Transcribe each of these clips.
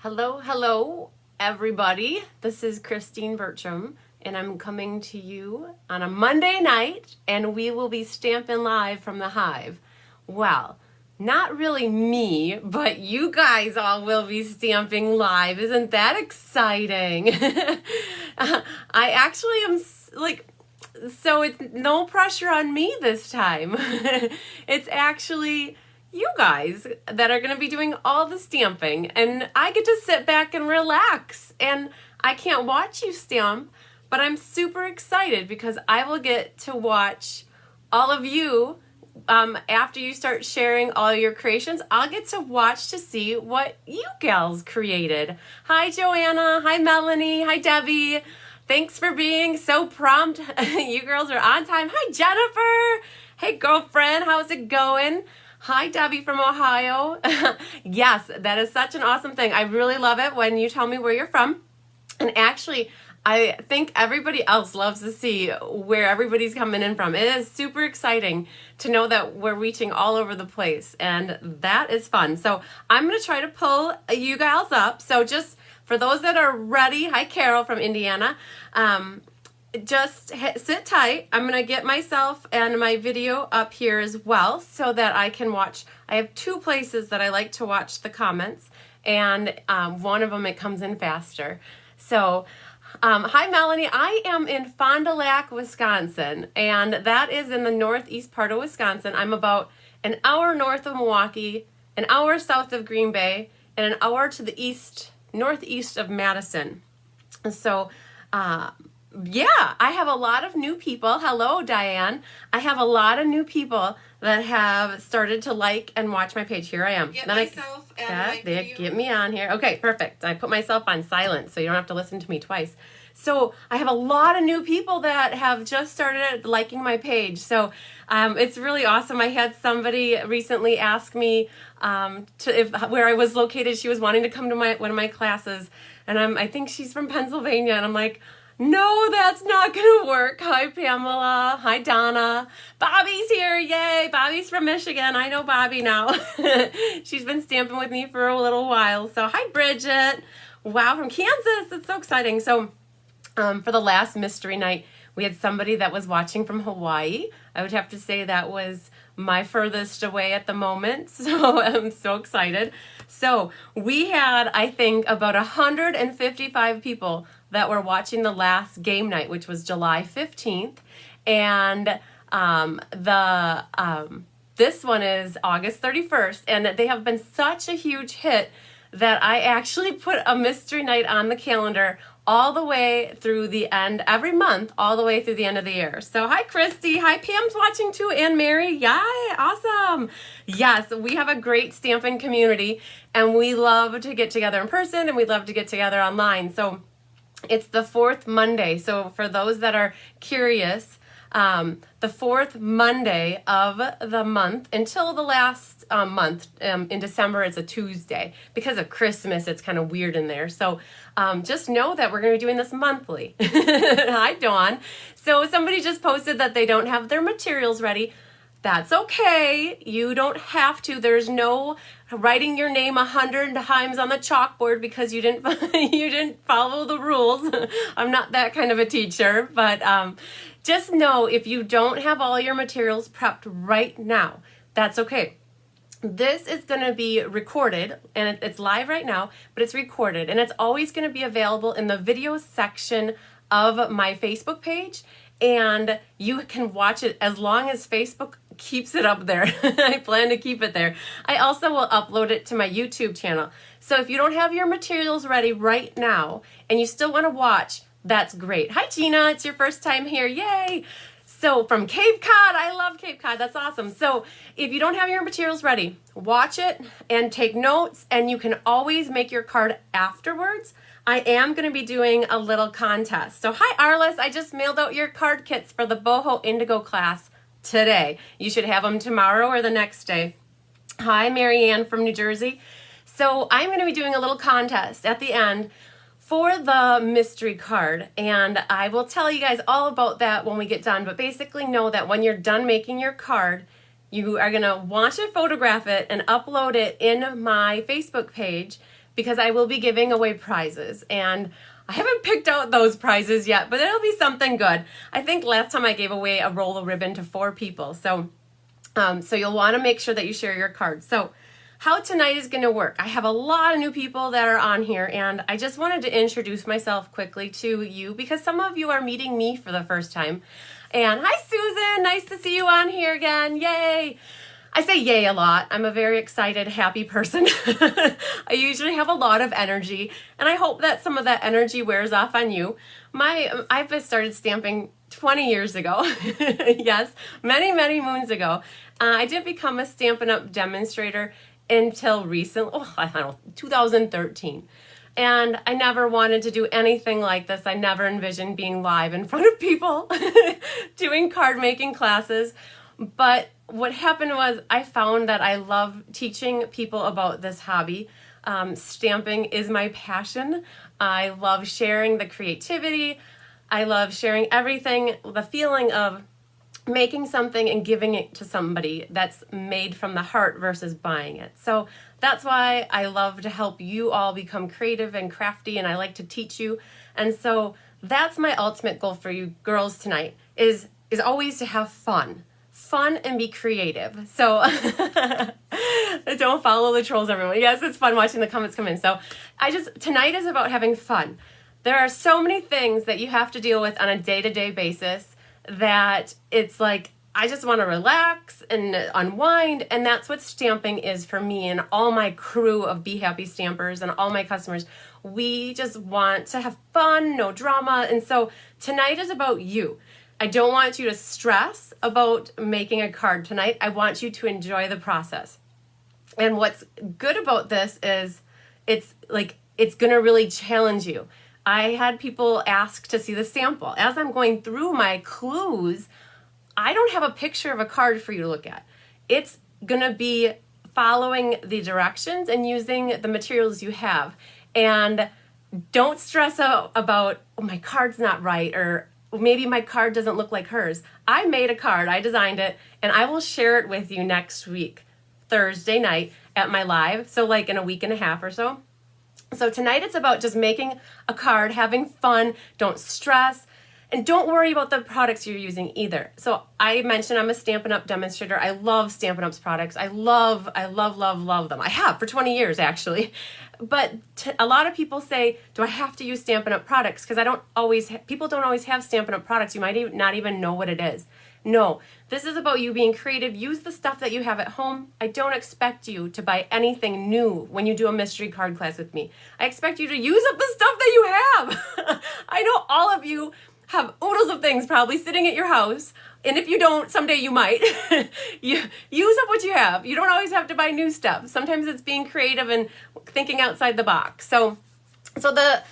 Hello, hello, everybody. This is Christine Bertram, and I'm coming to you on a Monday night, and we will be stamping live from the Hive. Well, not really me, but you guys all will be stamping live. Isn't that exciting? I actually am so it's no pressure on me this time. It's actually you guys that are going to be doing all the stamping, and I get to sit back and relax, and I can't watch you stamp, but I'm super excited because I will get to watch all of you after you start sharing all your creations. I'll get to watch to see what you gals created. Hi Joanna, hi Melanie, hi Debbie. Thanks for being so prompt. You girls are on time. Hi Jennifer. Hey girlfriend, how's it going? Hi, Debbie from Ohio. Yes, that is such an awesome thing. I really love it when you tell me where you're from. And actually, I think everybody else loves to see where everybody's coming in from. It is super exciting to know that we're reaching all over the place, and that is fun. So I'm going to try to pull you guys up. So just for those that are ready, hi, Carol from Indiana. Just sit tight. I'm going to get myself and my video up here as well so that I can watch. I have two places that I like to watch the comments, and one of them it comes in faster. So, hi Melanie, I am in Fond du Lac, Wisconsin, and that is in the northeast part of Wisconsin. I'm about an hour north of Milwaukee, an hour south of Green Bay, and an hour to the northeast of Madison. So, yeah, I have a lot of new people. Hello, Diane. I have a lot of new people that have started to like and watch my page. Here I am. Get myself and get me on here. Okay, perfect. I put myself on silent so you don't have to listen to me twice. So I have a lot of new people that have just started liking my page. So it's really awesome. I had somebody recently ask me where I was located. She was wanting to come to one of my classes, and I think she's from Pennsylvania, and I'm like, no, that's not going to work. Hi, Pamela. Hi, Donna. Bobby's here. Yay. Bobby's from Michigan. I know Bobby now. She's been stamping with me for a little while. So, hi, Bridget. Wow, from Kansas. It's so exciting. So, for the last mystery night, we had somebody that was watching from Hawaii. I would have to say that was my furthest away at the moment. So, I'm so excited. So, we had, I think, about 155 people that were watching the last game night, which was July 15th. And this one is August 31st. And they have been such a huge hit that I actually put a mystery night on the calendar all the way through the end, every month, all the way through the end of the year. So hi, Christy. Hi, Pam's watching too. And Mary. Yay, awesome. Yes, we have a great stamping community, and we love to get together in person, and we love to get together online. So it's the fourth Monday. So for those that are curious, the fourth Monday of the month until the last month in December, it's a Tuesday. Because of Christmas, it's kind of weird in there. So just know that we're going to be doing this monthly. Hi, Dawn. So somebody just posted that they don't have their materials ready. That's okay. You don't have to. There's no writing your name 100 times on the chalkboard because you didn't you didn't follow the rules. I'm not that kind of a teacher, but just know if you don't have all your materials prepped right now, that's okay. This is going to be recorded, and it's live right now, but it's recorded, and it's always going to be available in the video section of my Facebook page, and you can watch it as long as Facebook keeps it up there. I plan to keep it there. I also will upload it to my YouTube channel. So if you don't have your materials ready right now and you still want to watch, that's great. Hi Gina, it's your first time here. Yay! So from Cape Cod, I love Cape Cod. That's awesome. So if you don't have your materials ready, watch it and take notes, and you can always make your card afterwards. I am going to be doing a little contest. So hi Arliss, I just mailed out your card kits for the Boho Indigo class today. You should have them tomorrow or the next day. Hi, Marianne from New Jersey. So I'm going to be doing a little contest at the end for the mystery card, and I will tell you guys all about that when we get done. But basically know that when you're done making your card, you are going to want to photograph it and upload it in my Facebook page because I will be giving away prizes, and I haven't picked out those prizes yet, but it'll be something good. I think last time I gave away a roll of ribbon to 4 people. So you'll want to make sure that you share your cards. So how tonight is going to work. I have a lot of new people that are on here, and I just wanted to introduce myself quickly to you because some of you are meeting me for the first time. And hi, Susan. Nice to see you on here again. Yay. I say yay a lot. I'm a very excited, happy person. I usually have a lot of energy, and I hope that some of that energy wears off on you. I've started stamping 20 years ago. Yes, many, many moons ago. I didn't become a Stampin' Up! Demonstrator until recently, 2013. And I never wanted to do anything like this. I never envisioned being live in front of people doing card making classes. But what happened was I found that I love teaching people about this hobby. Stamping is my passion. I love sharing the creativity. I love sharing everything, the feeling of making something and giving it to somebody that's made from the heart versus buying it. So that's why I love to help you all become creative and crafty, and I like to teach you. And so that's my ultimate goal for you girls tonight is always to have fun and be creative. So don't follow the trolls, everyone. Yes, it's fun watching the comments come in. So tonight is about having fun. There are so many things that you have to deal with on a day-to-day basis that it's like, I just want to relax and unwind. And that's what stamping is for me and all my crew of Be Happy Stampers and all my customers. We just want to have fun, no drama. And so tonight is about you. I don't want you to stress about making a card tonight. I want you to enjoy the process. And what's good about this is it's going to really challenge you. I had people ask to see the sample. As I'm going through my clues, I don't have a picture of a card for you to look at. It's going to be following the directions and using the materials you have. And don't stress out about, oh, my card's not right, or maybe my card doesn't look like hers. I made a card, I designed it, and I will share it with you next week, Thursday night at my live. So like in a week and a half or so. So tonight it's about just making a card, having fun, don't stress, and don't worry about the products you're using either. So I mentioned I'm a Stampin' Up! Demonstrator. I love Stampin' Up's products. I love them. I have for 20 years actually. But a lot of people say, do I have to use Stampin' Up! Products? Because people don't always have Stampin' Up! Products. You might not even know what it is. No, this is about you being creative. Use the stuff that you have at home. I don't expect you to buy anything new when you do a mystery card class with me. I expect you to use up the stuff that you have. I know all of you have oodles of things probably sitting at your house. And if you don't, someday you might. You use up what you have. You don't always have to buy new stuff. Sometimes it's being creative and thinking outside the box. So the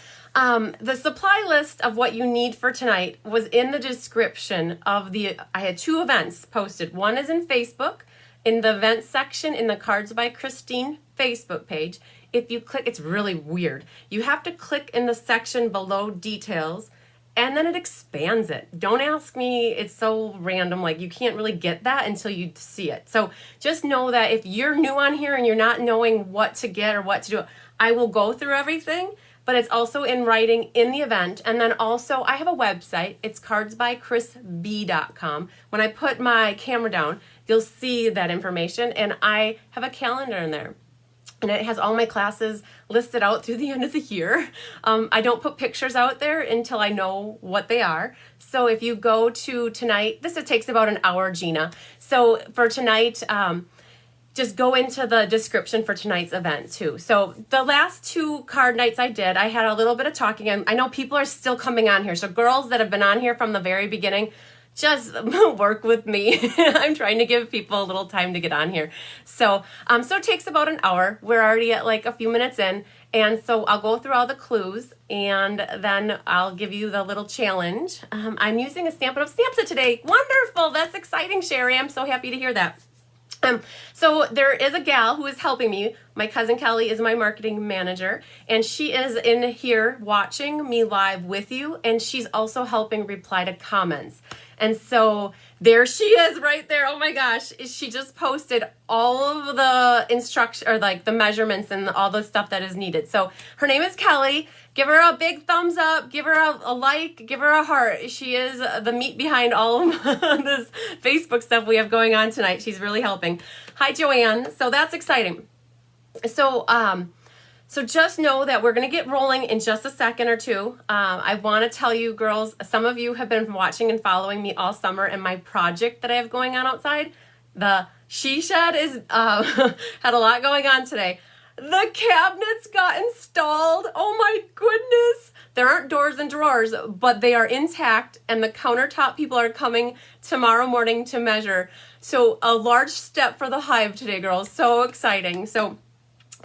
supply list of what you need for tonight was in the description of I had 2 events posted. One is in Facebook, in the events section, in the Cards by Christine Facebook page. If you click, it's really weird. You have to click in the section below details, and then it expands it. Don't ask me, it's so random, like you can't really get that until you see it. So just know that if you're new on here and you're not knowing what to get or what to do, I will go through everything, but it's also in writing in the event. And then also I have a website, it's cardsbychrisb.com. When I put my camera down, you'll see that information, and I have a calendar in there. And it has all my classes listed out through the end of the year. I don't put pictures out there until I know what they are. So if you go to tonight, it takes about an hour, Gina. So for tonight, just go into the description for tonight's event too. So the last 2 card nights I did, I had a little bit of talking. And I know people are still coming on here. So girls that have been on here from the very beginning, just work with me. I'm trying to give people a little time to get on here. So it takes about an hour. We're already at like a few minutes in. And so I'll go through all the clues, and then I'll give you the little challenge. I'm using a Stampin' Up! Stamp set today. Wonderful. That's exciting, Sherry. I'm so happy to hear that. So there is a gal who is helping me. My cousin Kelly is my marketing manager, and she is in here watching me live with you, and she's also helping reply to comments. And so There she is right there. Oh my gosh. She just posted all of the instruction or like the measurements and all the stuff that is needed. So her name is Kelly. Give her a big thumbs up. Give her a like. Give her a heart. She is the meat behind all of this Facebook stuff we have going on tonight. She's really helping. Hi, Joanne. So that's exciting. So just know that we're going to get rolling in just a second or two. I want to tell you, girls, some of you have been watching and following me all summer and my project that I have going on outside. The She Shed is had a lot going on today. The cabinets got installed. Oh my goodness. There aren't doors and drawers, but they are intact, and the countertop people are coming tomorrow morning to measure. So a large step for the hive today, girls. So exciting. So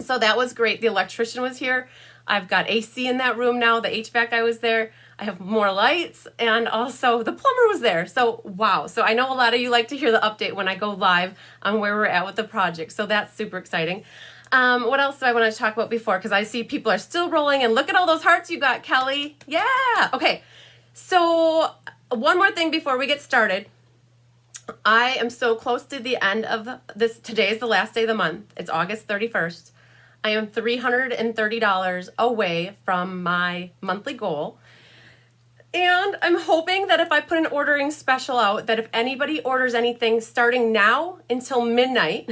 that was great. The electrician was here. I've got AC in that room now. The HVAC guy was there. I have more lights, and also the plumber was there. So wow. So I know a lot of you like to hear the update when I go live on where we're at with the project. So that's super exciting. What else do I want to talk about before? Because I see people are still rolling, and look at all those hearts you got, Kelly. Yeah. Okay. So one more thing before we get started. I am so close to the end of this. Today is the last day of the month. It's August 31st. I am $330 away from my monthly goal. And I'm hoping that if I put an ordering special out, that if anybody orders anything starting now until midnight,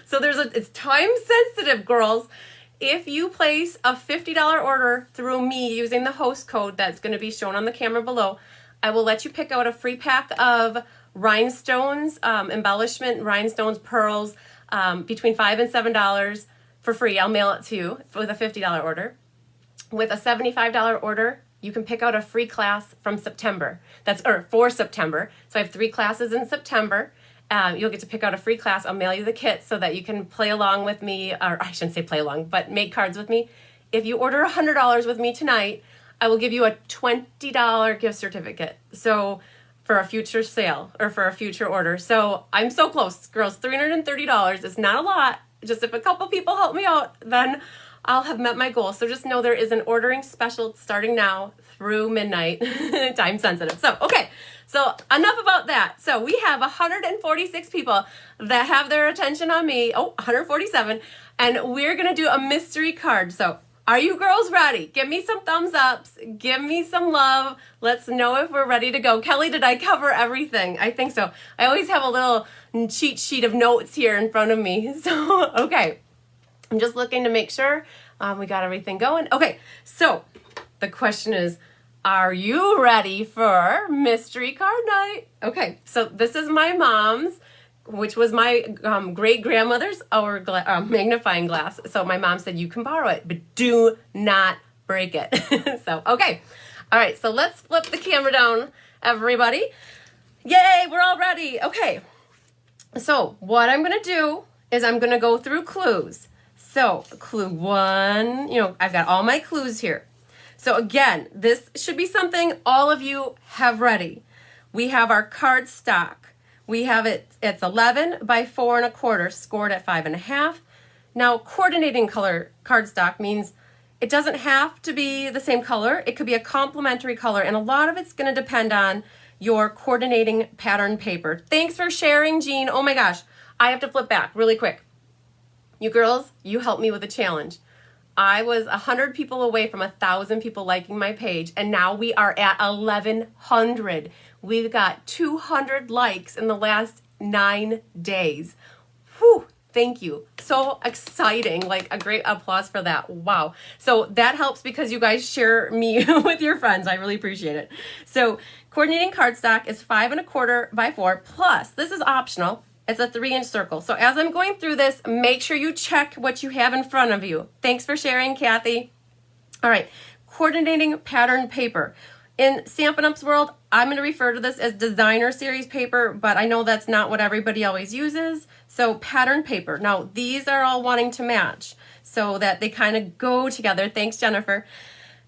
so it's time sensitive, girls. If you place a $50 order through me using the host code that's going to be shown on the camera below, I will let you pick out a free pack of rhinestones, embellishment, rhinestones, pearls, between $5 and $7 for free. I'll mail it to you with a $50 order. With a $75 order, you can pick out a free class from September. For September. So I have 3 classes in September. You'll get to pick out a free class. I'll mail you the kit so that you can play along with me, or I shouldn't say play along, but make cards with me. If you order $100 with me tonight, I will give you a $20 gift certificate. So for a future sale or for a future order. So I'm so close, girls. $330 is not a lot. Just if a couple people help me out, then I'll have met my goal. So just know there is an ordering special starting now through midnight, time sensitive. So, okay. So enough about that. So we have 146 people that have their attention on me. 147. And we're going to do a mystery card. So are you girls ready? Give me some thumbs ups. Give me some love. Let's know if we're ready to go. Kelly, did I cover everything? I think so. I always have a little cheat sheet of notes here in front of me. So, okay. I'm just looking to make sure we got everything going. Okay, so the question is, are you ready for mystery card night? Okay, so this is my mom's, which was my great-grandmother's magnifying glass. So my mom said, you can borrow it, but do not break it. So, okay. All right, so let's flip the camera down, everybody. Yay, we're all ready. Okay, so what I'm going to do is I'm going to go through clues. So clue 1, I've got all my clues here. So again, this should be something all of you have ready. We have our card stock. We have it's 11 by 4 1/4, scored at 5 1/2. Now, coordinating color cardstock means it doesn't have to be the same color. It could be a complementary color, and a lot of it's going to depend on your coordinating pattern paper. Thanks for sharing, Jean. Oh my gosh, I have to flip back really quick. You girls, you helped me with a challenge. I was 100 people away from 1,000 people liking my page, and now we are at 1,100. We've got 200 likes in the last 9 days. Whew, thank you. So exciting. Like a great applause for that. Wow. So that helps because you guys share me with your friends. I really appreciate it. So coordinating cardstock is 5 1/4 by 4 plus, this is optional, it's a 3-inch circle. So as I'm going through this, make sure you check what you have in front of you. Thanks for sharing, Kathy. All right, coordinating pattern paper. In Stampin' Up's world, I'm going to refer to this as designer series paper, but I know that's not what everybody always uses. So pattern paper. Now, these are all wanting to match so that they kind of go together. Thanks, Jennifer.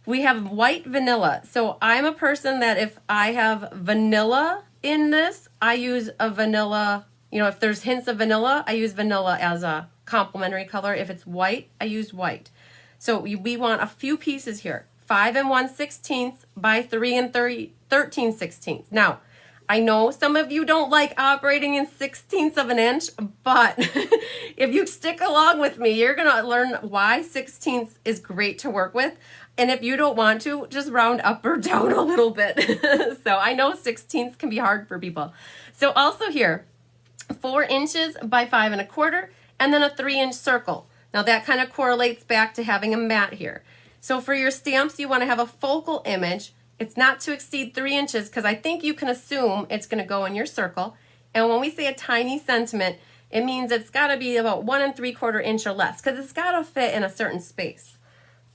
We have white vanilla. So I'm a person that if I have vanilla in this, I use a vanilla. If there's hints of vanilla, I use vanilla as a complementary color. If it's white, I use white. So we want a few pieces here. 5 1/16 by 3 13/16. Now, I know some of you don't like operating in 16ths of an inch, but if you stick along with me, you're going to learn why 16ths is great to work with. And if you don't want to, just round up or down a little bit. So I know 16ths can be hard for people. So also here, 4 inches by 5 1/4, and then a 3-inch circle. Now that kind of correlates back to having a mat here. So for your stamps, you want to have a focal image. It's not to exceed 3 inches because I think you can assume it's going to go in your circle. And when we say a tiny sentiment, it means it's got to be about 1 3/4 inch or less because it's got to fit in a certain space.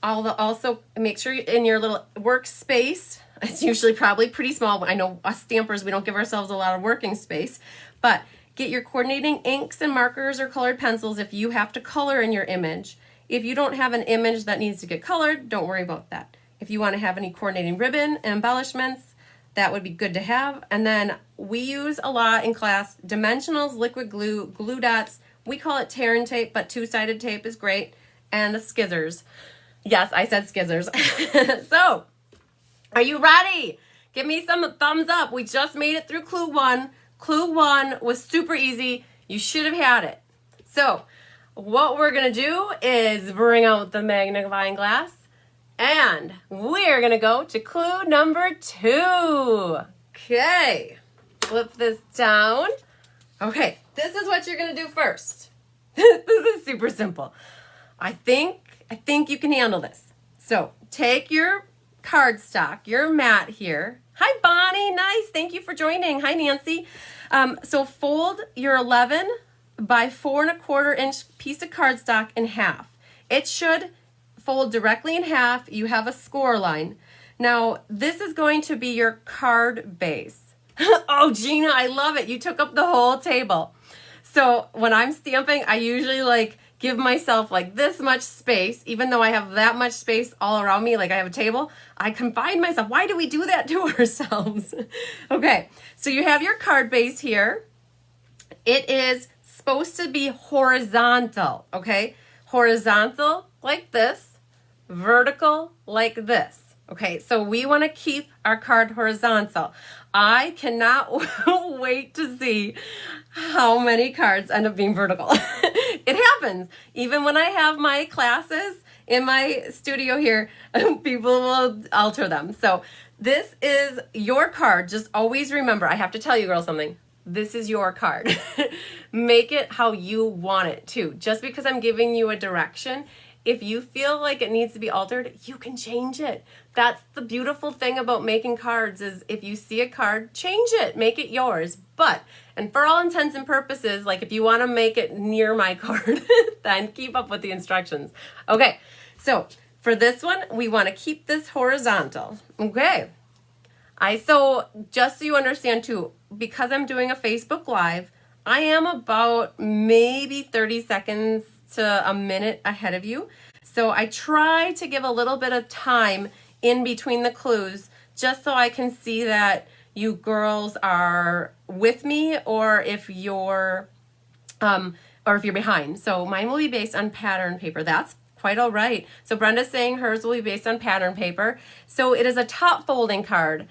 Also, make sure in your little workspace, it's usually probably pretty small. I know us stampers, we don't give ourselves a lot of working space, but get your coordinating inks and markers or colored pencils if you have to color in your image. If you don't have an image that needs to get colored, don't worry about that. If you want to have any coordinating ribbon and embellishments, that would be good to have. And then we use a lot in class dimensionals, liquid glue, glue dots. We call it tear and tape, but 2-sided tape is great. And the skizzers. Yes, I said skizzers. So, are you ready? Give me some thumbs up. We just made it through clue 1. Clue 1 was super easy. You should have had it. So, what we're going to do is bring out the magnifying glass. And we're going to go to clue number 2. Okay. Flip this down. Okay. This is what you're going to do first. This is super simple. I think you can handle this. So take your cardstock, your mat here. Hi, Bonnie. Nice. Thank you for joining. Hi, Nancy. So fold your 11 by 4 1/4 inch piece of cardstock in half. It should fold directly in half. You have a score line. Now, this is going to be your card base. Oh, Gina, I love it. You took up the whole table. So when I'm stamping, I usually give myself this much space, even though I have that much space all around me, like I have a table, I confine myself. Why do we do that to ourselves? Okay, so you have your card base here. It is supposed to be horizontal, okay? Horizontal like this, vertical like this. Okay, so we want to keep our card horizontal. I cannot wait to see how many cards end up being vertical. It happens. Even when I have my classes in my studio here, people will alter them. So this is your card. Just always remember, I have to tell you girls something. This is your card. Make it how you want it to. Just because I'm giving you a direction, if you feel like it needs to be altered, you can change it. That's the beautiful thing about making cards is if you see a card, change it, make it yours. But, and for all intents and purposes, if you want to make it near my card, then keep up with the instructions. Okay, so for this one, we want to keep this horizontal. Okay, so just so you understand too, because I'm doing a Facebook Live, I am about maybe 30 seconds to a minute ahead of you. So I try to give a little bit of time in between the clues just so I can see that you girls are with me or if you're behind. So mine will be based on pattern paper. That's quite all right. So Brenda's saying hers will be based on pattern paper. So it is a top folding card.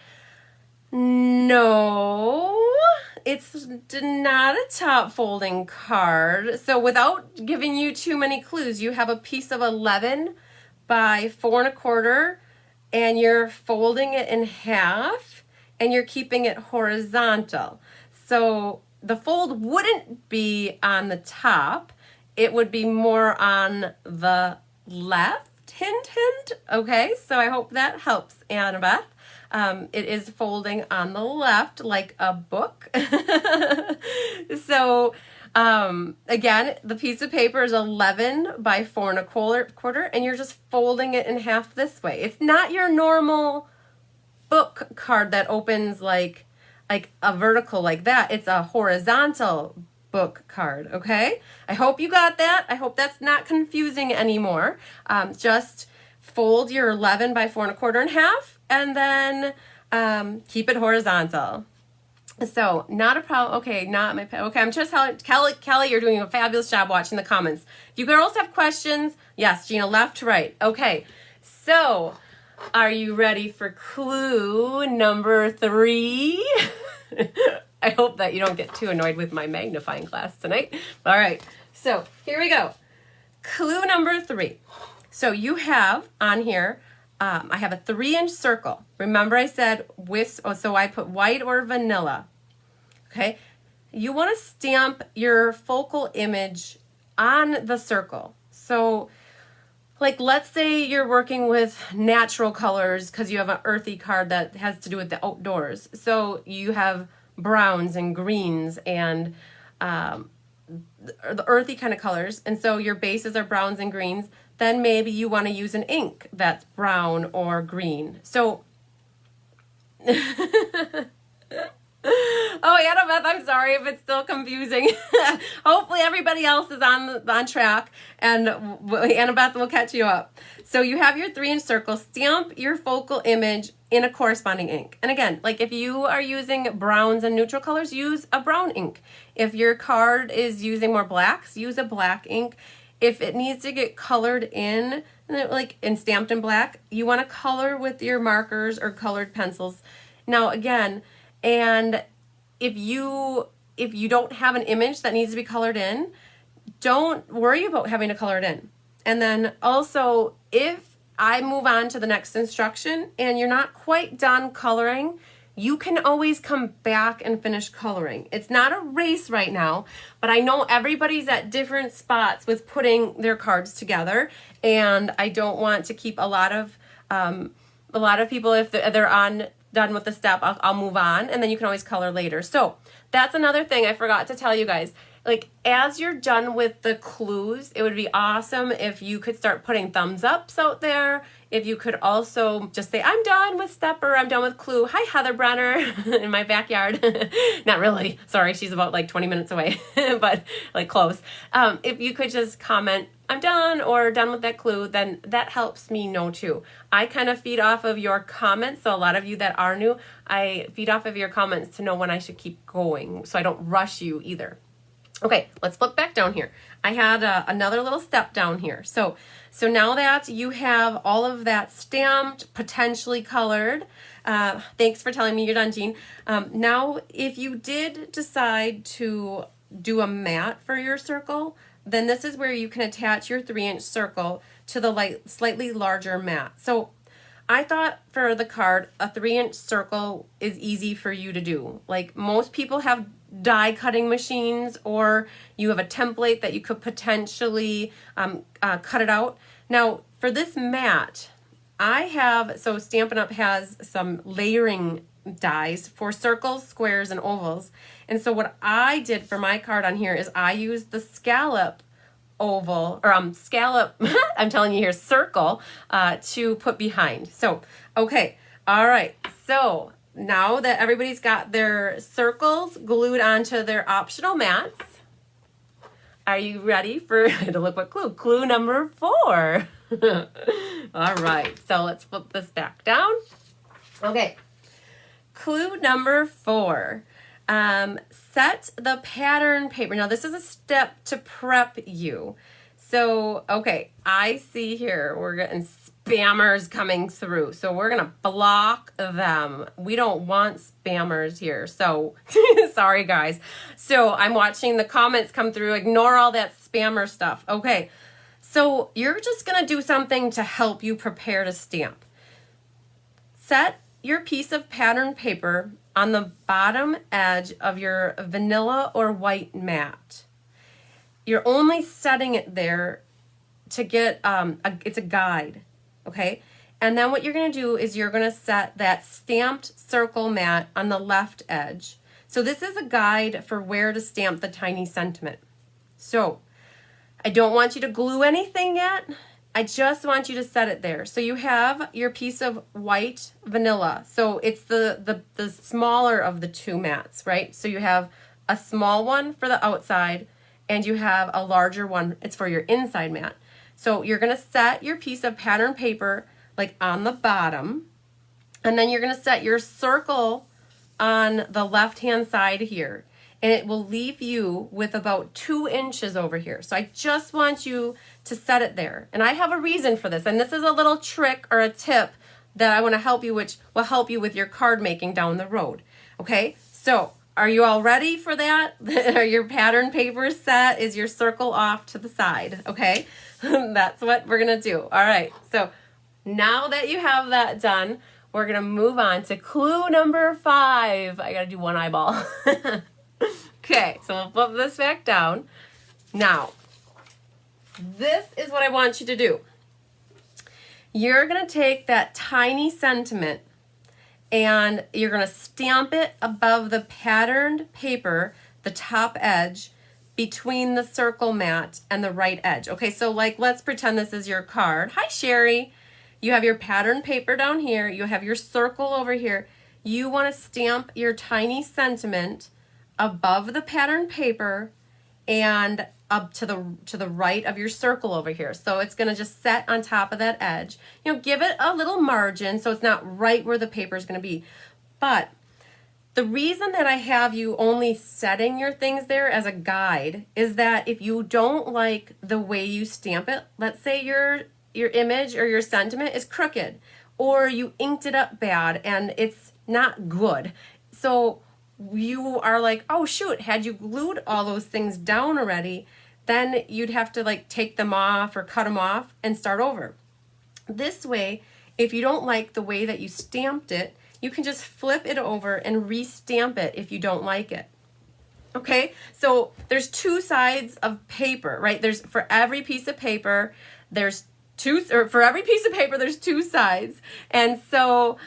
No, it's not a top folding card. So without giving you too many clues, you have a piece of 11 by 4 1/4 and you're folding it in half and you're keeping it horizontal. So the fold wouldn't be on the top. It would be more on the left. Hint, hint. Okay, so I hope that helps, Annabeth. It is folding on the left like a book. So again, the piece of paper is 11 by 4 1/4 and you're just folding it in half this way. It's not your normal book card that opens like a vertical like that. It's a horizontal book card, okay? I hope you got that. I hope that's not confusing anymore. Just fold your 11 by 4 1/4 in half and then keep it horizontal. So not a problem. Okay, not my okay. I'm just Kelly. You're doing a fabulous job watching the comments. You girls have questions? Yes, Gina, left to right. Okay, so are you ready for clue number 3? I hope that you don't get too annoyed with my magnifying glass tonight. All right, so here we go. Clue number 3. So you have on here, I have a 3-inch circle. Remember I said so I put white or vanilla. Okay, you want to stamp your focal image on the circle. So like, let's say you're working with natural colors because you have an earthy card that has to do with the outdoors. So you have browns and greens and the earthy kind of colors. And so your bases are browns and greens. Then maybe you want to use an ink that's brown or green. So oh, Annabeth, I'm sorry if it's still confusing. Hopefully everybody else is on track, and Annabeth will catch you up. So you have your 3-inch circle. Stamp your focal image in a corresponding ink. And again, like if you are using browns and neutral colors, use a brown ink. If your card is using more blacks, use a black ink. If it needs to get colored in, like and stamped in black, you want to color with your markers or colored pencils. Now again, and if you don't have an image that needs to be colored in, don't worry about having to color it in. And then also, if I move on to the next instruction and you're not quite done coloring, you can always come back and finish coloring. It's not a race right now, but I know everybody's at different spots with putting their cards together, and I don't want to keep a lot of people, if they're done with the step, I'll move on, and then you can always color later. So that's another thing I forgot to tell you guys. Like, as you're done with the clues, it would be awesome if you could start putting thumbs ups out there. If you could also just say, I'm done with step, or I'm done with clue. Hi, Heather Brenner in my backyard. Not really. Sorry, she's about like 20 minutes away, but like close. If you could just comment, I'm done, or done with that clue, then that helps me know too. I kind of feed off of your comments. So a lot of you that are new, I feed off of your comments to know when I should keep going, so I don't rush you either. Okay, let's flip back down here. I had another little step down here. So now that you have all of that stamped, potentially colored, thanks for telling me you're done, Jean. Now, if you did decide to do a mat for your circle, then this is where you can attach your 3-inch circle to the slightly larger mat. So I thought for the card, a 3-inch circle is easy for you to do. Like, most people have die cutting machines, or you have a template that you could potentially cut it out. Now, for this mat, so Stampin' Up! Has some layering dies for circles, squares, and ovals. And so what I did for my card on here is I used the scallop oval, or scallop, I'm telling you here, circle, to put behind. So, okay, all right, so now that everybody's got their circles glued onto their optional mats, are you ready for, to look what clue? Clue number 4. All right, so let's flip this back down. Okay, clue number 4. Set the pattern paper. Now this is a step to prep you. So, okay, I see here we're getting spammers coming through. So we're going to block them. We don't want spammers here. So sorry guys. So I'm watching the comments come through. Ignore all that spammer stuff. Okay. So you're just going to do something to help you prepare to stamp. Set your piece of pattern paper on the bottom edge of your vanilla or white mat. You're only setting it there to get, it's a guide, okay? And then what you're gonna do is you're gonna set that stamped circle mat on the left edge. So this is a guide for where to stamp the tiny sentiment. So I don't want you to glue anything yet. I just want you to set it there. So you have your piece of white vanilla. So it's the smaller of the two mats, right? So you have a small one for the outside, and you have a larger one. It's for your inside mat. So you're gonna set your piece of pattern paper like on the bottom, and then you're gonna set your circle on the left-hand side here, and it will leave you with about 2 inches over here. So I just want you to set it there. And I have a reason for this, and this is a little trick or a tip that I wanna help you, which will help you with your card making down the road, okay? So are you all ready for that? Are your pattern papers set? Is your circle off to the side? Okay, that's what we're gonna do. All right, so now that you have that done, we're gonna move on to clue number 5. I gotta do one eyeball. Okay, so we'll flip this back down. Now, this is what I want you to do. You're gonna take that tiny sentiment and you're gonna stamp it above the patterned paper, the top edge, between the circle mat and the right edge. Okay, so like let's pretend this is your card. Hi, Sherry. You have your patterned paper down here. You have your circle over here. You wanna stamp your tiny sentiment above the patterned paper and up to the right of your circle over here. So it's gonna just set on top of that edge. You know, give it a little margin so it's not right where the paper is gonna be. But the reason that I have you only setting your things there as a guide is that if you don't like the way you stamp it, let's say your image or your sentiment is crooked, or you inked it up bad and it's not good. So you are like, oh shoot, had you glued all those things down already, then you'd have to like take them off or cut them off and start over. This way, if you don't like the way that you stamped it, you can just flip it over and re-stamp it if you don't like it. Okay, so there's 2 sides of paper, right? For every piece of paper, there's 2 sides. And so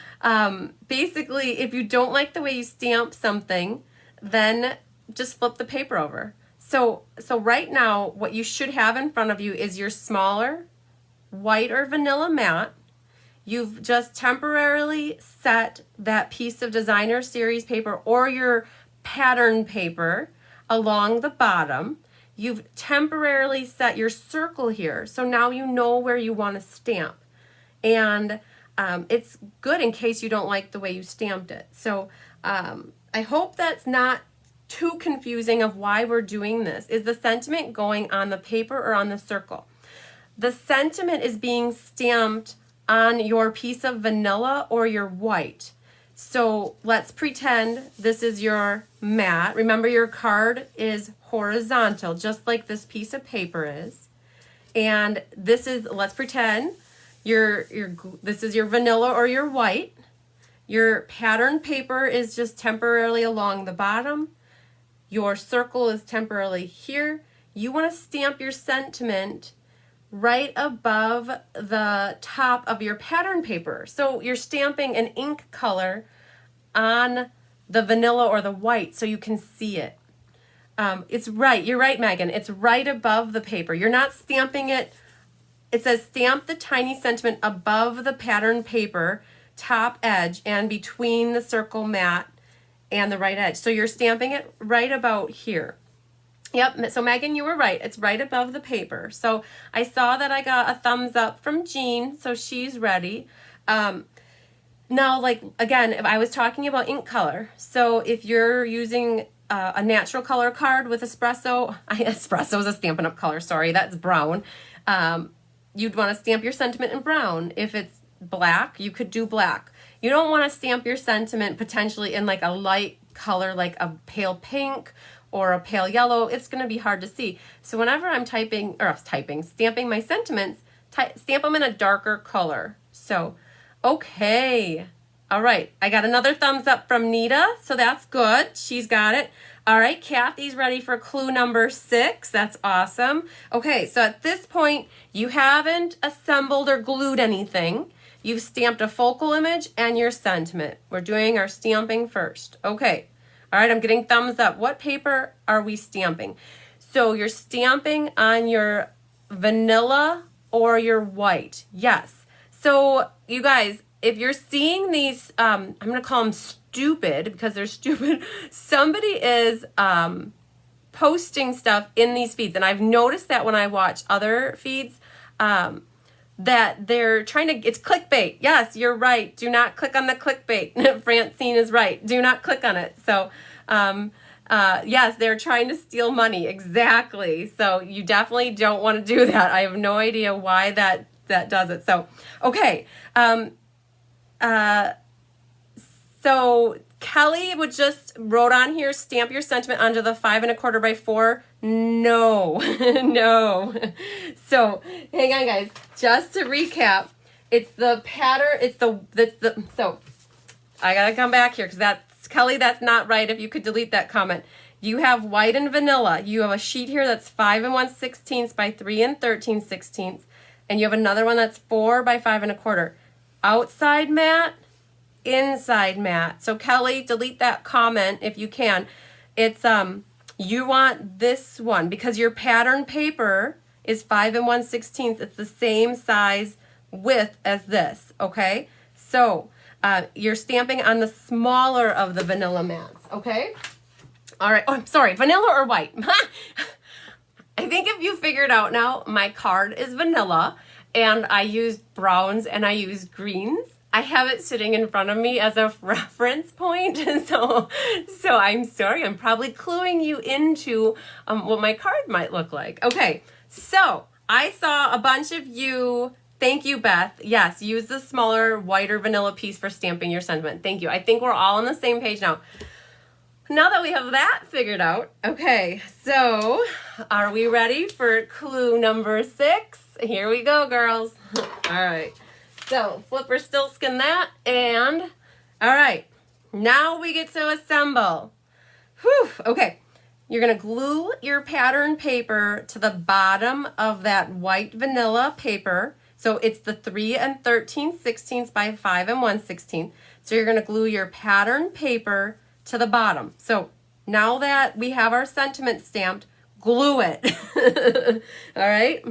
basically, if you don't like the way you stamp something, then just flip the paper over. So right now, what you should have in front of you is your smaller white or vanilla mat. You've just temporarily set that piece of designer series paper or your pattern paper along the bottom. You've temporarily set your circle here. So now you know where you want to stamp. And it's good in case you don't like the way you stamped it. So I hope that's not too confusing of why we're doing this. Is the sentiment going on the paper or on the circle? The sentiment is being stamped on your piece of vanilla or your white. So let's pretend this is your mat. Remember, your card is horizontal, just like this piece of paper is. And this is, let's pretend this is your vanilla or your white. Your pattern paper is just temporarily along the bottom. Your circle is temporarily here. You want to stamp your sentiment right above the top of your pattern paper. So you're stamping an ink color on the vanilla or the white so you can see it. It's right. You're right, Megan. It's right above the paper. You're not stamping it. It says stamp the tiny sentiment above the pattern paper, top edge, and between the circle mat and the right edge. So you're stamping it right about here. Yep, so Megan, you were right. It's right above the paper. So I saw that I got a thumbs up from Jean, so she's ready. Now, like, again, if I was talking about ink color, so if you're using a natural color card with espresso, espresso is a Stampin' Up! Color, sorry, that's brown. You'd want to stamp your sentiment in brown. If it's black, you could do black. You don't want to stamp your sentiment potentially in like a light color, like a pale pink or a pale yellow. It's going to be hard to see. So whenever I'm stamping my sentiments, stamp them in a darker color. So, okay. All right. I got another thumbs up from Nita, so that's good. She's got it. All right, Kathy's ready for clue number 6. That's awesome. Okay, so at this point, you haven't assembled or glued anything. You've stamped a focal image and your sentiment. We're doing our stamping first. Okay. All right, I'm getting thumbs up. What paper are we stamping? So you're stamping on your vanilla or your white. Yes. So you guys, if you're seeing these, I'm going to call them stupid because they're stupid. Somebody is posting stuff in these feeds. And I've noticed that when I watch other feeds, that they're trying to, it's clickbait. Yes, you're right. Do not click on the clickbait. Francine is right. Do not click on it. So, yes, they're trying to steal money. Exactly. So you definitely don't want to do that. I have no idea why that does it. So, okay. So Kelly would just wrote on here, stamp your sentiment onto the 5 1/4 by 4. No, no. So hang on, guys. Just to recap, it's the pattern. So I gotta come back here because that's Kelly. That's not right. If you could delete that comment. You have white and vanilla. You have a sheet here that's 5 1/16 by 3 13/16, and you have another one that's 4 by 5 1/4. Outside mat, inside mat. So Kelly, delete that comment if you can. It's you want this one because your pattern paper is 5 1/16. It's the same size width as this. Okay, so you're stamping on the smaller of the vanilla mats. Okay. All right. Oh, I'm sorry. Vanilla or white? I think if you figured out now, my card is vanilla, and I used browns and I used greens. I have it sitting in front of me as a reference point, so I'm sorry. I'm probably cluing you into what my card might look like. Okay, so I saw a bunch of you. Thank you, Beth. Yes, use the smaller, whiter vanilla piece for stamping your sentiment. Thank you. I think we're all on the same page now. Now that we have that figured out, okay, so are we ready for clue number 6? Here we go, girls. All right, so flipper still skin that, and all right, now we get to assemble. Whew, okay, you're gonna glue your pattern paper to the bottom of that white vanilla paper. So it's the 3 13/16 by 5 1/16. So you're gonna glue your pattern paper to the bottom. So now that we have our sentiment stamped, glue it. All right.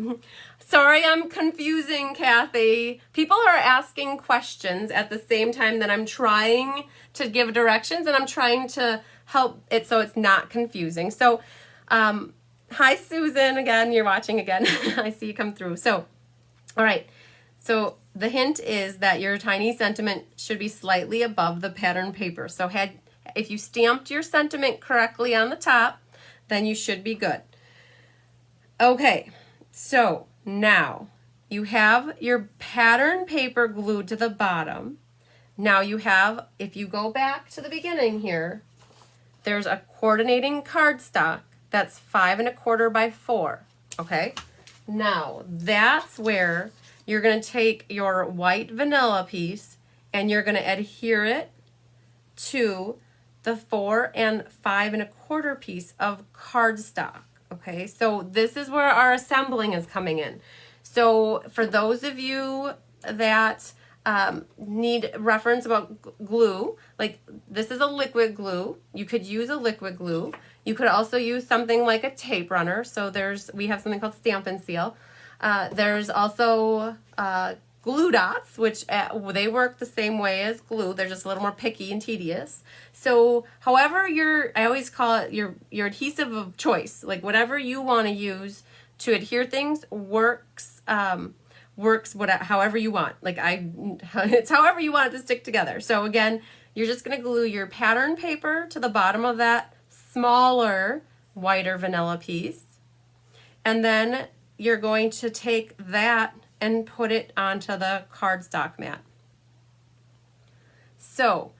Sorry, I'm confusing, Kathy. People are asking questions at the same time that I'm trying to give directions, and I'm trying to help it so it's not confusing. So, hi, Susan. Again, you're watching again. I see you come through. So, all right. So the hint is that your tiny sentiment should be slightly above the pattern paper. So if you stamped your sentiment correctly on the top, then you should be good. Okay, so now you have your pattern paper glued to the bottom. Now you have, if you go back to the beginning here, there's a coordinating cardstock that's 5 1/4 by 4, okay? Now that's where you're gonna take your white vanilla piece and you're gonna adhere it to the 4 and 5 1/4 piece of cardstock. Okay, so this is where our assembling is coming in. So for those of you that need reference about glue, like this is a liquid glue. You could use a liquid glue. You could also use something like a tape runner. So we have something called Stampin' Seal. There's also glue dots, which they work the same way as glue. They're just a little more picky and tedious. So however I always call it your adhesive of choice, like whatever you want to use to adhere things works however you want. Like it's however you want it to stick together. So again, you're just going to glue your pattern paper to the bottom of that smaller, whiter vanilla piece. And then you're going to take that and put it onto the cardstock mat. So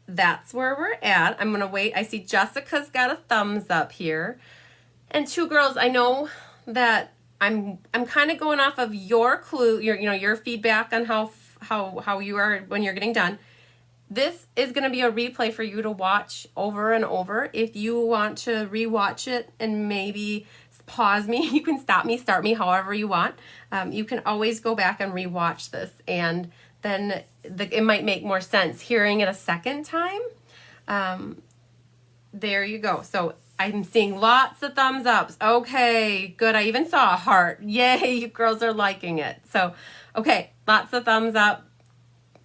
that's where we're at. I'm gonna wait. I see Jessica's got a thumbs up here. And two girls, I know that I'm kind of going off of your clue, your feedback on how you are when you're getting done. This is going to be a replay for you to watch over and over. If you want to rewatch it and maybe pause me, you can stop me, start me, however you want. You can always go back and rewatch this, and then it might make more sense hearing it a second time. There you go. So I'm seeing lots of thumbs ups. Okay, good. I even saw a heart. Yay, you girls are liking it. So, okay, lots of thumbs up.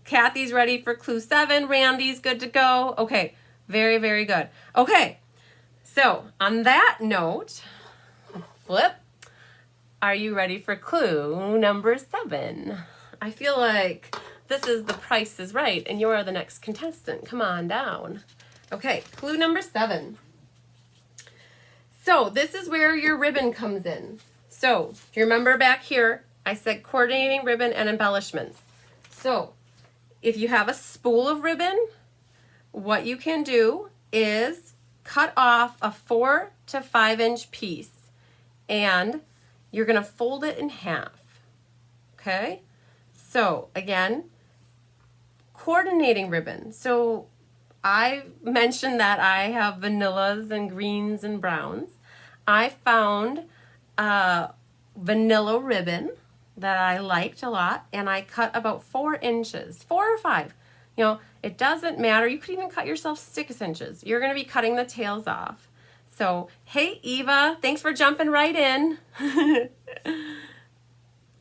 Kathy's ready for clue 7. Randy's good to go. Okay, very, very good. Okay, so on that note, flip. Are you ready for clue number 7? I feel like this is The Price is Right, and you are the next contestant. Come on down. Okay, clue number 7. So this is where your ribbon comes in. So if you remember back here, I said coordinating ribbon and embellishments. So if you have a spool of ribbon, what you can do is cut off a 4 to 5 inch piece and you're going to fold it in half. Okay? So again, coordinating ribbon. So I mentioned that I have vanillas and greens and browns. I found vanilla ribbon that I liked a lot, and I cut about 4 inches, 4 or 5. You know, it doesn't matter. You could even cut yourself 6 inches. You're going to be cutting the tails off. So, hey, Eva, thanks for jumping right in.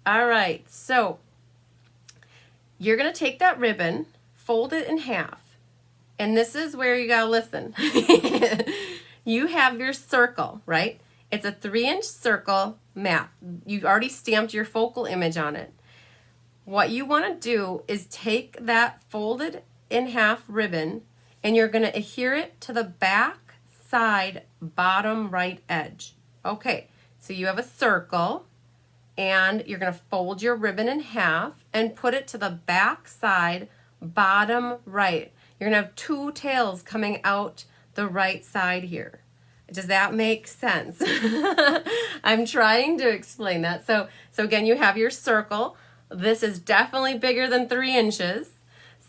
All right, so you're going to take that ribbon, fold it in half, and this is where you got to listen. You have your circle, right? It's a 3-inch circle map. You've already stamped your focal image on it. What you want to do is take that folded in half ribbon and you're going to adhere it to the back side bottom right edge. Okay, so you have a circle and you're going to fold your ribbon in half and put it to the back side bottom right. You're going to have 2 tails coming out the right side here. Does that make sense? I'm trying to explain that. So again, you have your circle. This is definitely bigger than 3 inches.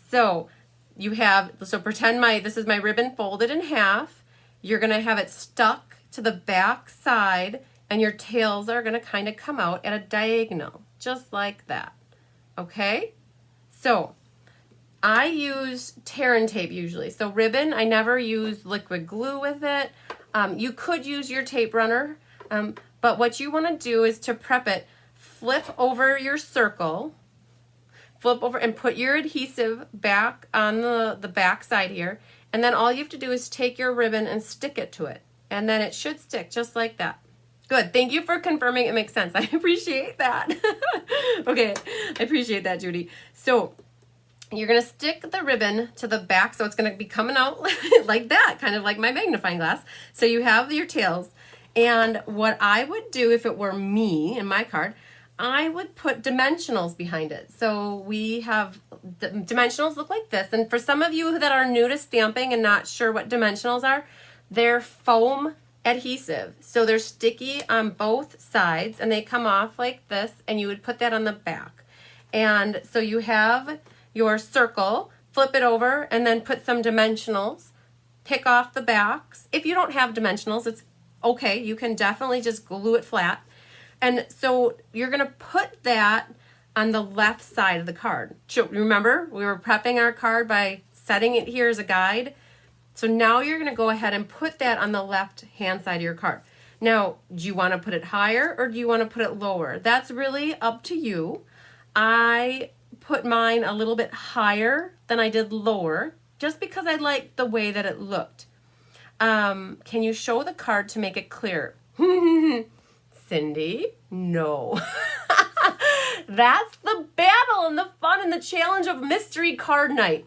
So pretend this is my ribbon folded in half. You're gonna have it stuck to the back side and your tails are gonna kind of come out at a diagonal, just like that. Okay? So I use tear and tape usually. So ribbon, I never use liquid glue with it. You could use your tape runner, but what you want to do is to prep it, flip over your circle, flip over and put your adhesive back on the back side here, and then all you have to do is take your ribbon and stick it to it, and then it should stick just like that. Good. Thank you for confirming it makes sense. I appreciate that. Okay, I appreciate that, Judy. So you're going to stick the ribbon to the back, so it's going to be coming out like that, kind of like my magnifying glass. So you have your tails. And what I would do if it were me in my card, I would put dimensionals behind it. So we have dimensionals look like this. And for some of you that are new to stamping and not sure what dimensionals are, they're foam adhesive. So they're sticky on both sides and they come off like this, and you would put that on the back. And so you have your circle, flip it over, and then put some dimensionals, pick off the backs. If you don't have dimensionals, it's okay. You can definitely just glue it flat. And so you're going to put that on the left side of the card. Remember, we were prepping our card by setting it here as a guide. So now you're going to go ahead and put that on the left-hand side of your card. Now, do you want to put it higher or do you want to put it lower? That's really up to you. I put mine a little bit higher than I did lower, just because I liked the way that it looked. Can you show the card to make it clear? Cindy, no. That's the battle and the fun and the challenge of mystery card night.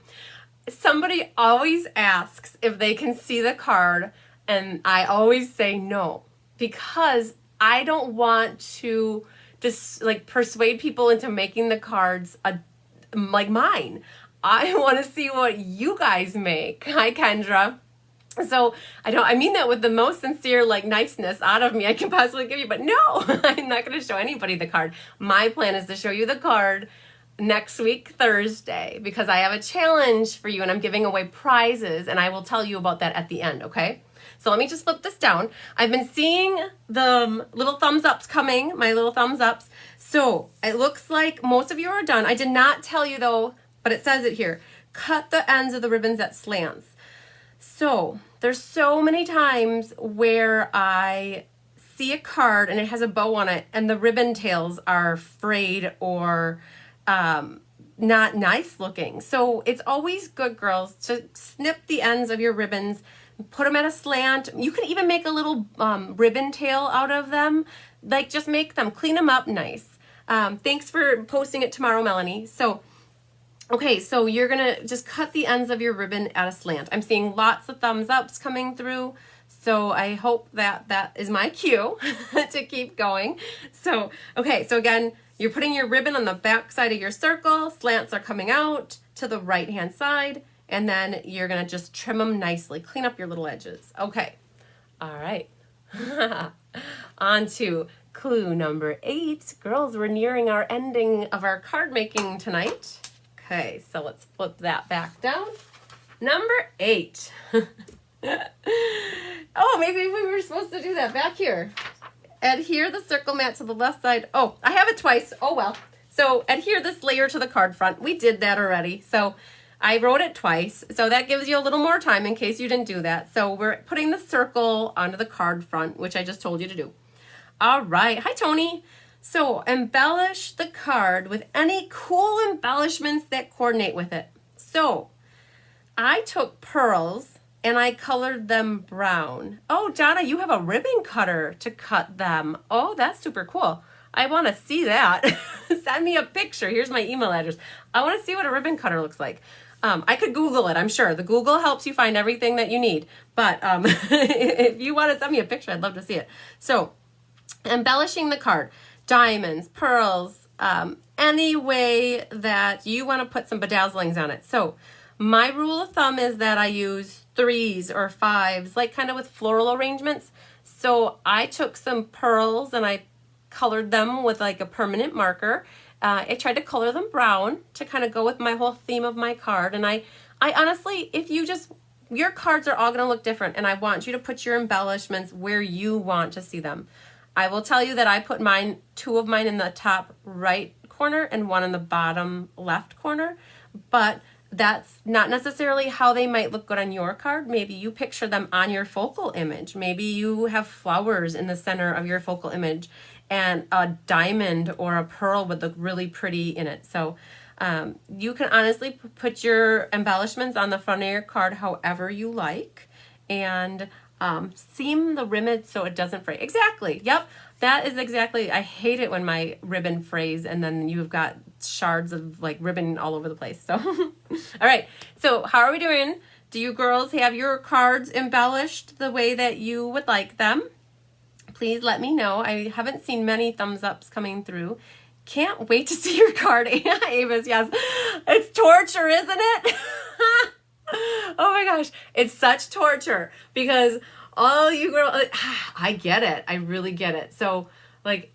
Somebody always asks if they can see the card, and I always say no, because I don't want to just persuade people into making the cards like mine. I want to see what you guys make. Hi, Kendra. So I mean that with the most sincere niceness out of me I can possibly give you, but no, I'm not going to show anybody the card. My plan is to show you the card next week, Thursday, because I have a challenge for you and I'm giving away prizes, and I will tell you about that at the end, okay? So let me just flip this down. I've been seeing the little thumbs ups coming, my little thumbs ups. So it looks like most of you are done. I did not tell you though, but it says it here. Cut the ends of the ribbons at slants. So there's so many times where I see a card and it has a bow on it and the ribbon tails are frayed or not nice looking. So it's always good, girls, to snip the ends of your ribbons, put them at a slant. You can even make a little ribbon tail out of them. Just make them, clean them up nice. Thanks for posting it tomorrow, Melanie. So okay, so you're gonna just cut the ends of your ribbon at a slant. I'm seeing lots of thumbs ups coming through, so I hope that is my cue to keep going. So, okay, so again, you're putting your ribbon on the back side of your circle, slants are coming out to the right-hand side, and then you're gonna just trim them nicely, clean up your little edges. Okay, all right. On to clue number 8. Girls, we're nearing our ending of our card making tonight. Okay, so let's flip that back down. Number 8. Oh, maybe we were supposed to do that back here. Adhere the circle mat to the left side. Oh, I have it twice. Oh, well. So adhere this layer to the card front. We did that already. So I wrote it twice. So that gives you a little more time in case you didn't do that. So we're putting the circle onto the card front, which I just told you to do. All right. Hi, Tony. So embellish the card with any cool embellishments that coordinate with it. So I took pearls and I colored them brown. Oh, Donna, you have a ribbon cutter to cut them. Oh, that's super cool. I want to see that. Send me a picture. Here's my email address. I want to see what a ribbon cutter looks like. I could Google it, I'm sure. The Google helps you find everything that you need. But if you want to send me a picture, I'd love to see it. So, embellishing the card. Diamonds, pearls, any way that you want to put some bedazzlings on it. So, my rule of thumb is that I use 3s or 5s, like kind of with floral arrangements. So, I took some pearls and I colored them with like a permanent marker. I tried to color them brown to kind of go with my whole theme of my card. And I honestly, if you just, your cards are all going to look different, and I want you to put your embellishments where you want to see them. I will tell you that I put mine, 2 of mine in the top right corner and 1 in the bottom left corner, but that's not necessarily how they might look good on your card. Maybe you picture them on your focal image. Maybe you have flowers in the center of your focal image and a diamond or a pearl would look really pretty in it. So you can honestly put your embellishments on the front of your card however you like, and seam the ribbon so it doesn't fray. Exactly. Yep. That is exactly, I hate it when my ribbon frays and then you've got shards of like ribbon all over the place. So, all right. So how are we doing? Do you girls have your cards embellished the way that you would like them? Please let me know. I haven't seen many thumbs ups coming through. Can't wait to see your card, Avis. Yes, it's torture, isn't it? Oh my gosh, it's such torture because all you girls, I get it. I really get it. So like,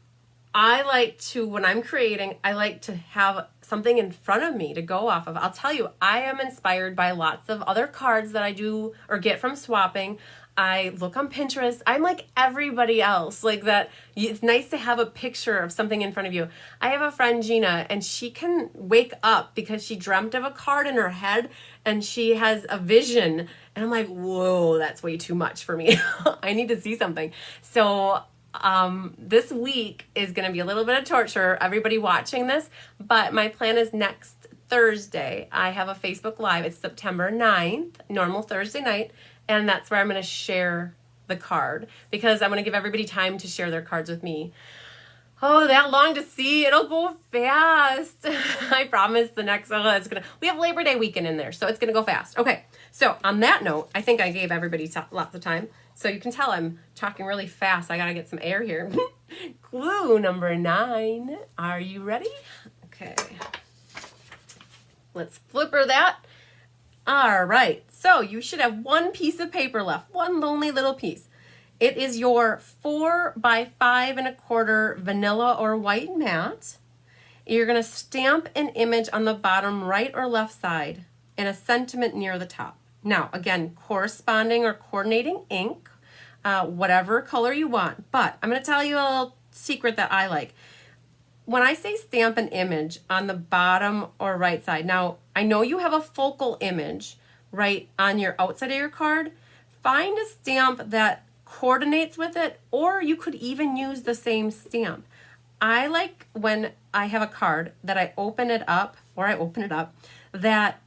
I like to, when I'm creating, I like to have something in front of me to go off of. I'll tell you, I am inspired by lots of other cards that I do or get from swapping. I look on Pinterest. I'm like everybody else, like that. It's nice to have a picture of something in front of you. I have a friend, Gina, and she can wake up because she dreamt of a card in her head and she has a vision. And I'm like, whoa, that's way too much for me. I need to see something. So this week is going to be a little bit of torture, everybody watching this, but my plan is next Thursday. I have a Facebook Live. It's September 9th, normal Thursday night. And that's where I'm going to share the card because I'm going to give everybody time to share their cards with me. Oh, that long to see. It'll go fast. I promise the next, we have Labor Day weekend in there, so it's going to go fast. Okay. So on that note, I think I gave everybody lots of time. So you can tell I'm talking really fast. I got to get some air here. Clue number 9. Are you ready? Okay. Let's flipper that. All right. So you should have one piece of paper left, one lonely little piece. It is your 4 by 5 1/4 vanilla or white mat. You're going to stamp an image on the bottom right or left side and a sentiment near the top. Now, again, corresponding or coordinating ink, whatever color you want. But I'm going to tell you a little secret that I like. When I say stamp an image on the bottom or right side, now I know you have a focal image right on your outside of your card. Find a stamp that coordinates with it, or you could even use the same stamp. I like when I have a card that I open it up, that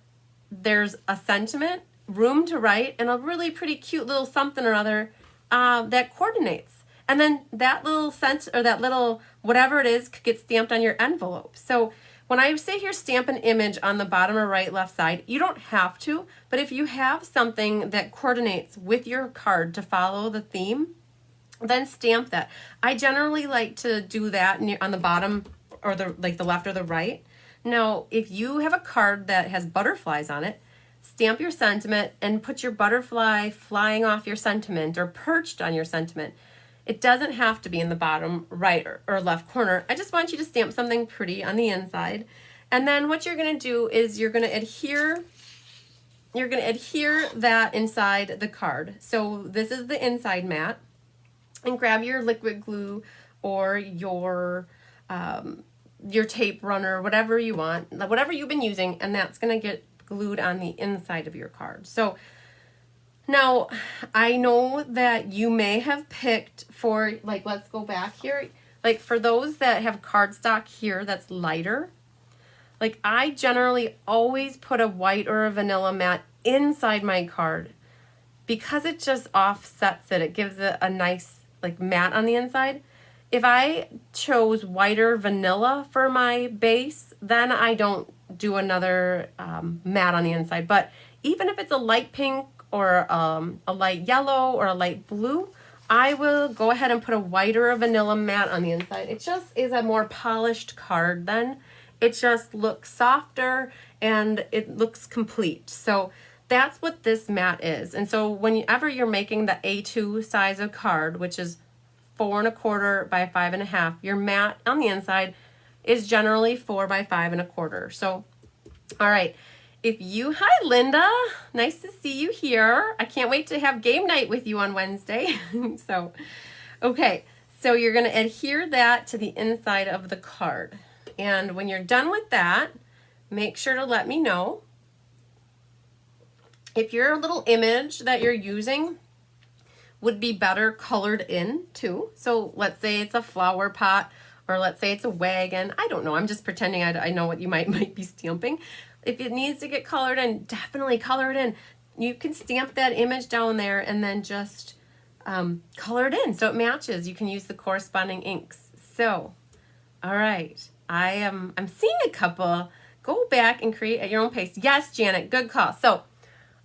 there's a sentiment, room to write, and a really pretty cute little something or other that coordinates. And then that little that little whatever it is gets stamped on your envelope. So when I say here stamp an image on the bottom or right, left side, you don't have to, but if you have something that coordinates with your card to follow the theme, then stamp that. I generally like to do that on the bottom or the left or the right. Now, if you have a card that has butterflies on it, stamp your sentiment, and put your butterfly flying off your sentiment or perched on your sentiment. It doesn't have to be in the bottom right or left corner. I just want you to stamp something pretty on the inside. And then what you're going to do is you're going to adhere that inside the card. So this is the inside mat. And grab your liquid glue or your tape runner, whatever you want, whatever you've been using, and that's going to get glued on the inside of your card. So now I know that you may have picked for, like, let's go back here. Like for those that have cardstock here that's lighter, like I generally always put a white or a vanilla mat inside my card because it just offsets it. It gives it a nice like matte on the inside. If I chose whiter vanilla for my base, then I don't do another matte on the inside. But even if it's a light pink or a light yellow or a light blue, I will go ahead and put a whiter or vanilla matte on the inside. It just is a more polished card then. It just looks softer and it looks complete. So that's what this mat is. And so whenever you're making the A2 size of card, which is 4 1/4 by 5 1/2, your mat on the inside is generally 4 by 5 1/4. So, all right. Hi Linda, nice to see you here. I can't wait to have game night with you on Wednesday. So, okay. So you're going to adhere that to the inside of the card. And when you're done with that, make sure to let me know. If your little image that you're using would be better colored in too. So let's say it's a flower pot or let's say it's a wagon. I don't know. I'm just pretending I know what you might be stamping. If it needs to get colored in, definitely color it in. You can stamp that image down there and then just color it in so it matches. You can use the corresponding inks. So, all right. I'm seeing a couple. Go back and create at your own pace. Yes, Janet, good call. So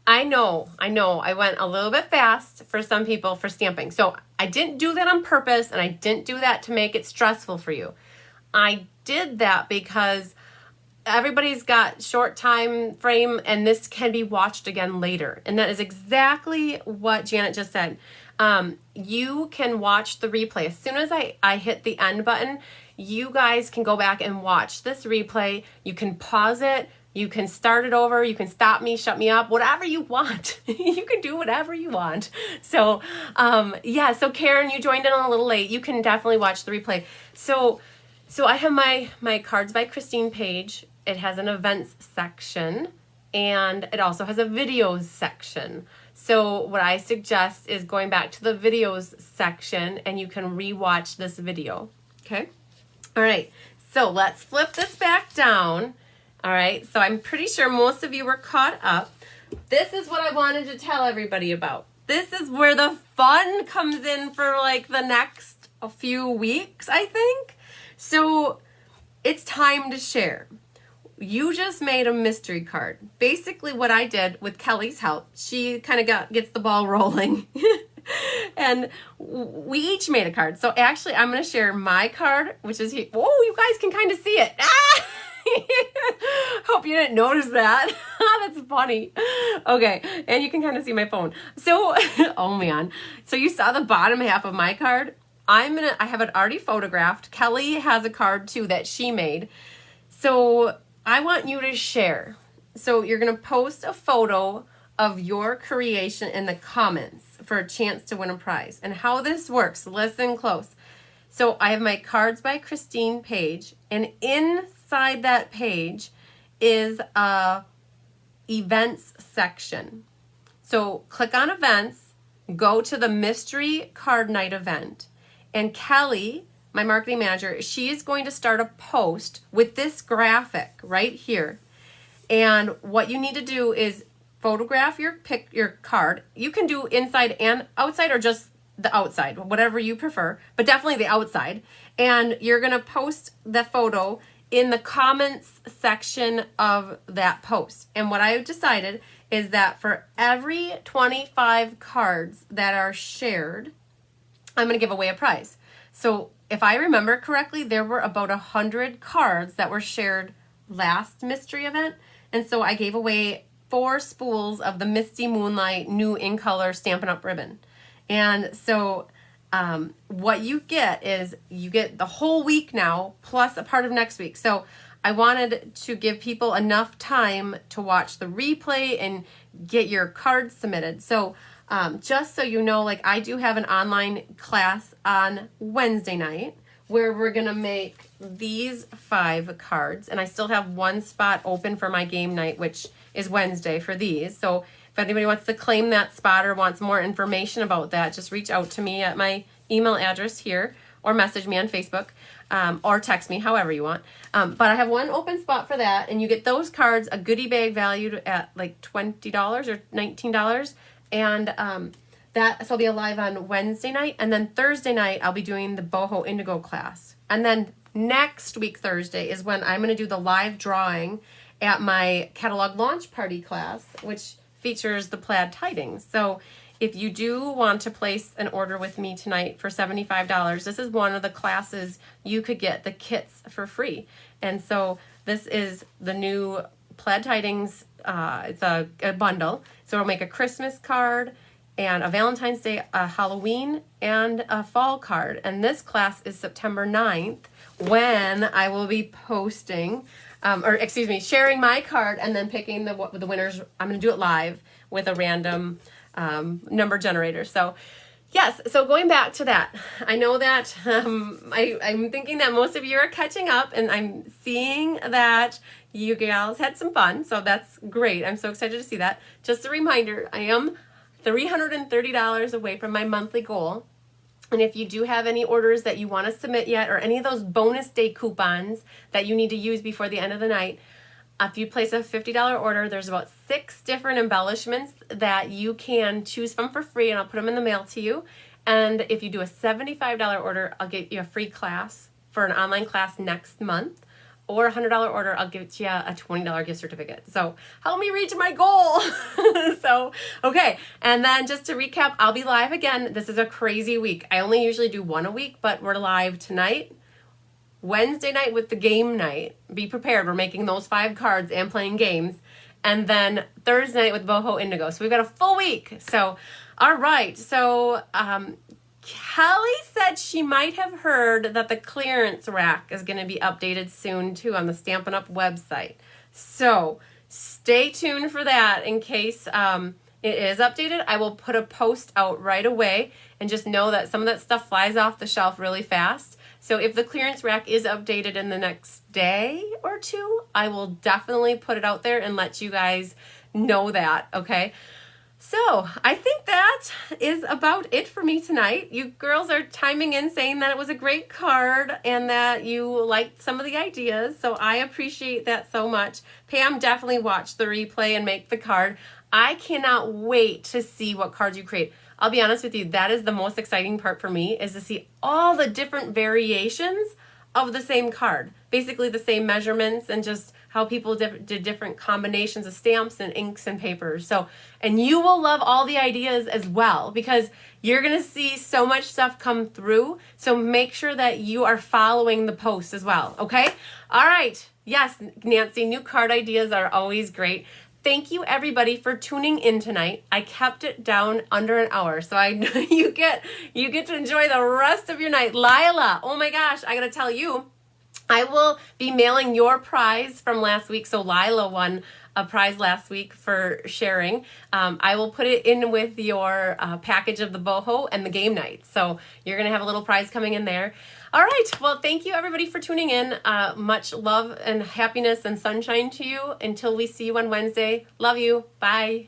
I know I went a little bit fast for some people for stamping. So I didn't do that on purpose and I didn't do that to make it stressful for you. I did that because everybody's got short time frame and this can be watched again later. And that is exactly what Janet just said. You can watch the replay. As soon as I hit the end button, you guys can go back and watch this replay. You can pause it. You can start it over. You can stop me, shut me up, whatever you want. You can do whatever you want. So, yeah. So Karen, you joined in a little late. You can definitely watch the replay. So I have my Cards by Christine page. It has an events section and it also has a videos section. So what I suggest is going back to the videos section and you can rewatch this video. Okay. All right. So let's flip this back down. All right, so I'm pretty sure most of you were caught up. This is what I wanted to tell everybody about. This is where the fun comes in for like the next few weeks, I think. So it's time to share. You just made a mystery card. Basically what I did with Kelly's help, she kind of gets the ball rolling. And we each made a card. So actually I'm going to share my card, which is here. Whoa, you guys can kind of see it. Ah! Hope you didn't notice that. That's funny. Okay, and you can kind of see my phone. So, oh man. So you saw the bottom half of my card. I have it already photographed. Kelly has a card too that she made. So I want you to share. So you're gonna post a photo of your creation in the comments for a chance to win a prize. And how this works, listen close. So I have my Cards by Christine page, and inside that page is a events section. So click on events, go to the mystery card night event, and Kelly, my marketing manager, she is going to start a post with this graphic right here. And what you need to do is photograph your card. You can do inside and outside or just the outside, whatever you prefer, but definitely the outside. And you're going to post the photo in the comments section of that post. And what I've decided is that for every 25 cards that are shared, I'm going to give away a prize. So if I remember correctly, there were about 100 cards that were shared last mystery event. And so I gave away 4 spools of the Misty Moonlight new in color Stampin' Up! Ribbon. And so what you get is you get the whole week now plus a part of next week. So I wanted to give people enough time to watch the replay and get your cards submitted. So just so you know, like I do have an online class on Wednesday night where we're going to make these 5 cards. And I still have 1 spot open for my game night, which is Wednesday for these. So if anybody wants to claim that spot or wants more information about that, just reach out to me at my email address here or message me on Facebook or text me, however you want. But I have 1 open spot for that, and you get those cards, a goodie bag valued at like $20 or $19. And so I'll be live on Wednesday night, and then Thursday night I'll be doing the Boho Indigo class. And then next week, Thursday, is when I'm going to do the live drawing at my catalog launch party class, which features the plaid tidings. So if you do want to place an order with me tonight for $75, this is one of the classes you could get the kits for free. And so this is the new plaid tidings. It's a bundle. So it'll make a Christmas card and a Valentine's Day, a Halloween, and a fall card. And this class is September 9th when I will be posting sharing my card and then picking the winners. I'm going to do it live with a random number generator. So yes, so going back to that, I know that I'm thinking that most of you are catching up, and I'm seeing that you gals had some fun. So that's great. I'm so excited to see that. Just a reminder, I am $330 away from my monthly goal. And if you do have any orders that you want to submit yet, or any of those bonus day coupons that you need to use before the end of the night, if you place a $50 order, there's about 6 different embellishments that you can choose from for free, and I'll put them in the mail to you. And if you do a $75 order, I'll get you a free class for an online class next month. Or a $100 order, I'll give you a $20 gift certificate. So help me reach my goal. So, okay. And then just to recap, I'll be live again. This is a crazy week. I only usually do 1 a week, but we're live tonight, Wednesday night with the game night. Be prepared. We're making those 5 cards and playing games. And then Thursday night with Boho Indigo. So we've got a full week. So, all right. So, Kelly said she might have heard that the clearance rack is going to be updated soon too on the Stampin' Up! Website. So stay tuned for that in case it is updated. I will put a post out right away, and just know that some of that stuff flies off the shelf really fast. So if the clearance rack is updated in the next day or 2, I will definitely put it out there and let you guys know that, okay? So I think that is about it for me tonight. You girls are chiming in saying that it was a great card and that you liked some of the ideas. So I appreciate that so much. Pam definitely watched the replay and make the card. I cannot wait to see what cards you create. I'll be honest with you, that is the most exciting part for me, is to see all the different variations of the same card. Basically the same measurements, and just how people did different combinations of stamps and inks and papers. So, and you will love all the ideas as well, because you're going to see so much stuff come through. So make sure that you are following the post as well. Okay. All right. Yes, Nancy, new card ideas are always great. Thank you everybody for tuning in tonight. I kept it down under an hour, so you get to enjoy the rest of your night. Lila, oh my gosh, I gotta tell you, I will be mailing your prize from last week. So Lila won a prize last week for sharing. I will put it in with your package of the boho and the game night. So you're going to have a little prize coming in there. All right. Well, thank you everybody for tuning in. Much love and happiness and sunshine to you until we see you on Wednesday. Love you. Bye.